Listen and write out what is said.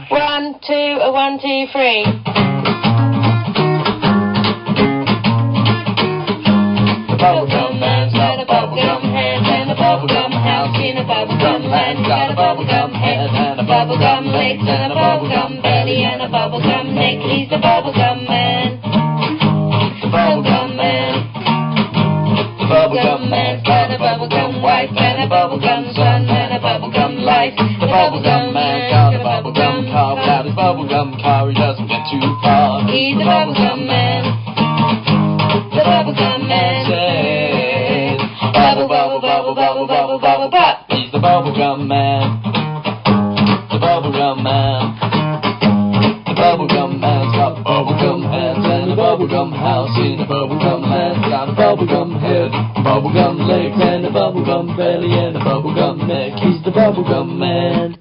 1, 2, 1, 2, 3. The bubblegum man's got a bubblegum head and a bubblegum house in a bubblegum land. Got a bubblegum head and a bubblegum legs and a bubblegum belly and a bubblegum neck. He's the bubblegum man. The bubblegum man. The bubblegum man's got a bubblegum wife and a bubblegum son and a bubblegum life. The bubblegum man's got a bubblegum car. Without his bubblegum car he doesn't get too far. He's the bubblegum man. The bubblegum man says bubble, bubble, bubble, bubble, bubble, bubble, pop. He's the bubblegum man. The bubblegum man. The bubblegum man's got bubblegum hands and a bubblegum house in a bubblegum land. Got a bubblegum head, bubblegum legs and a bubblegum belly and a bubblegum neck. He's the bubblegum man.